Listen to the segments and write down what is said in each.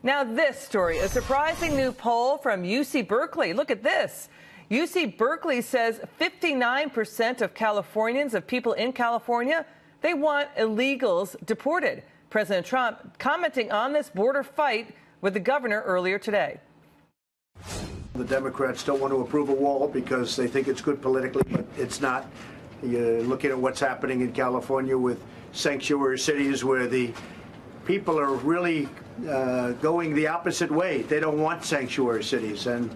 Now this story, a surprising new poll from UC Berkeley. Look at this. UC Berkeley says 59% of Californians, of people in California, they want illegals deported. President Trump commenting on this border fight with the governor earlier today. The Democrats don't want to approve a wall because they think it's good politically, but it's not. You're looking at what's happening in California with sanctuary cities where the people are really going the opposite way. They don't want sanctuary cities, and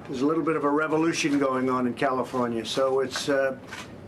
there's a little bit of a revolution going on in California. So it's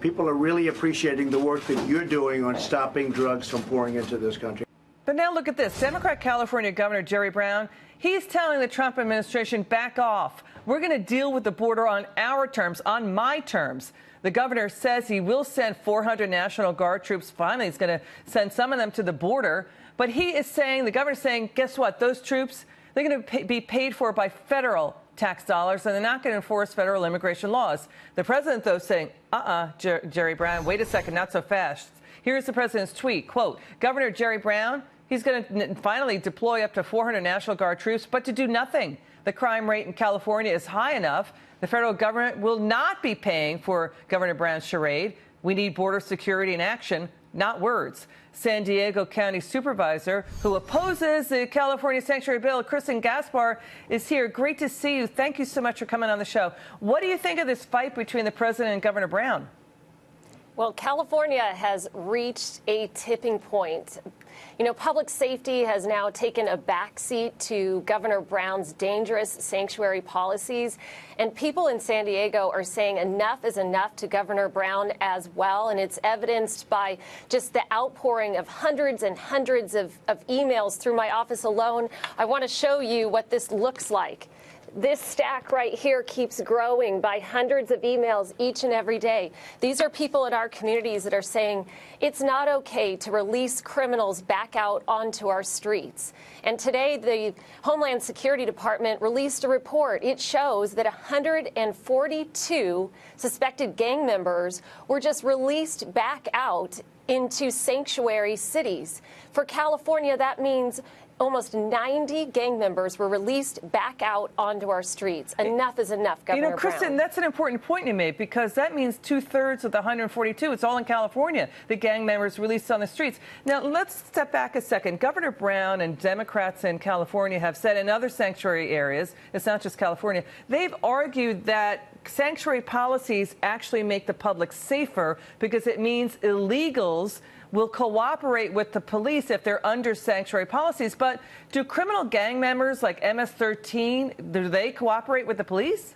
people are really appreciating the work that you're doing on stopping drugs from pouring into this country. But now look at this. Democrat California Governor Jerry Brown, he's telling the Trump administration, back off. We're going to deal with the border on our terms, on my terms. The governor says he will send 400 National Guard troops. Finally, he's going to send some of them to the border. But he is saying, the governor's saying, guess what? Those troops, they're going to be paid for by federal tax dollars, and they're not going to enforce federal immigration laws. The president, though, saying, Jerry Brown, wait a second, not so fast. Here's the president's tweet, quote, Governor Jerry Brown, he's going to finally deploy up to 400 National Guard troops, but to do nothing. The crime rate in California is high enough. The federal government will not be paying for Governor Brown's charade. We need border security and action, not words. San Diego County Supervisor, who opposes the California Sanctuary Bill, Kristin Gaspar, is here. Great to see you. Thank you so much for coming on the show. What do you think of this fight between the president and Governor Brown? Well, California has reached a tipping point. You know, public safety has now taken a backseat to Governor Brown's dangerous sanctuary policies. And people in San Diego are saying enough is enough to Governor Brown as well. And it's evidenced by just the outpouring of hundreds and hundreds of emails through my office alone. I want to show you what this looks like. This stack right here keeps growing by hundreds of emails each and every day. These are people in our communities that are saying it's not okay to release criminals back out onto our streets. And today, the Homeland Security Department released a report. It shows that 142 suspected gang members were just released back out into sanctuary cities. For California, that means almost 90 gang members were released back out onto our streets. Enough is enough, Governor Brown. Kristin, that's an important point you made, because that means 2/3 of the 142, it's all in California, the gang members released on the streets. Now, let's step back a second. Governor Brown and Democrats in California have said in other sanctuary areas, it's not just California, they've argued that sanctuary policies actually make the public safer because it means illegals will cooperate with the police if they're under sanctuary policies. But do criminal gang members like MS-13, do they cooperate with the police?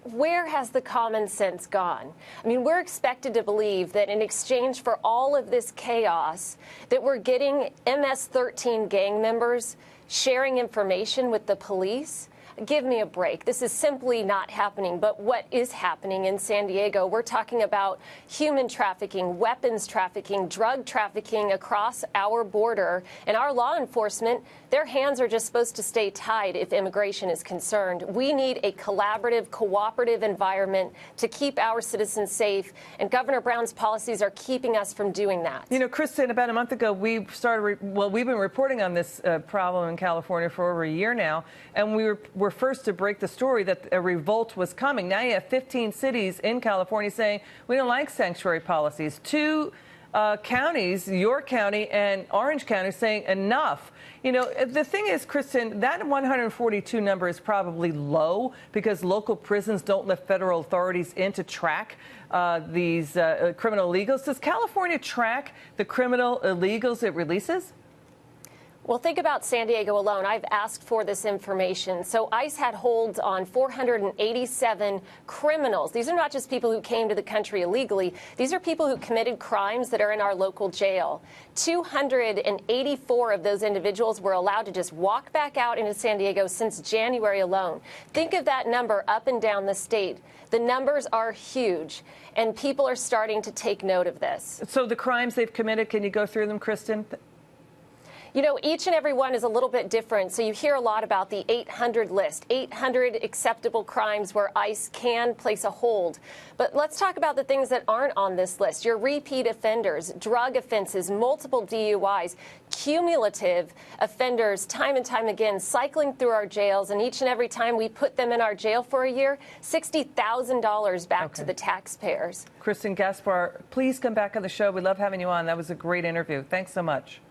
Where has the common sense gone? I mean, we're expected to believe that in exchange for all of this chaos, that we're getting MS-13 gang members sharing information with the police. Give me a break. This is simply not happening. But what is happening in San Diego, we're talking about human trafficking, weapons trafficking, drug trafficking across our border. And our law enforcement, their hands are just supposed to stay tied if immigration is concerned. We need a collaborative, cooperative environment to keep our citizens safe. And Governor Brown's policies are keeping us from doing that. You know, Kristin, about a month ago, we've been reporting on this problem in California for over a year now. And we were first to break the story that a revolt was coming. Now you have 15 cities in California saying we don't like sanctuary policies. Two counties, York County and Orange County, saying enough. You know, the thing is, Kristin, that 142 number is probably low because local prisons don't let federal authorities in to track these criminal illegals. Does California track the criminal illegals it releases? Well, think about San Diego alone. I've asked for this information. So ICE had holds on 487 criminals. These are not just people who came to the country illegally. These are people who committed crimes that are in our local jail. 284 of those individuals were allowed to just walk back out into San Diego since January alone. Think of that number up and down the state. The numbers are huge, and people are starting to take note of this. So the crimes they've committed, can you go through them, Kristin? You know, each and every one is a little bit different. So you hear a lot about the 800 list, 800 acceptable crimes where ICE can place a hold. But let's talk about the things that aren't on this list. Your repeat offenders, drug offenses, multiple DUIs, cumulative offenders time and time again, cycling through our jails. And each and every time we put them in our jail for a year, $60,000 back to the taxpayers. Kristin, Gaspar, please come back on the show. We love having you on. That was a great interview. Thanks so much.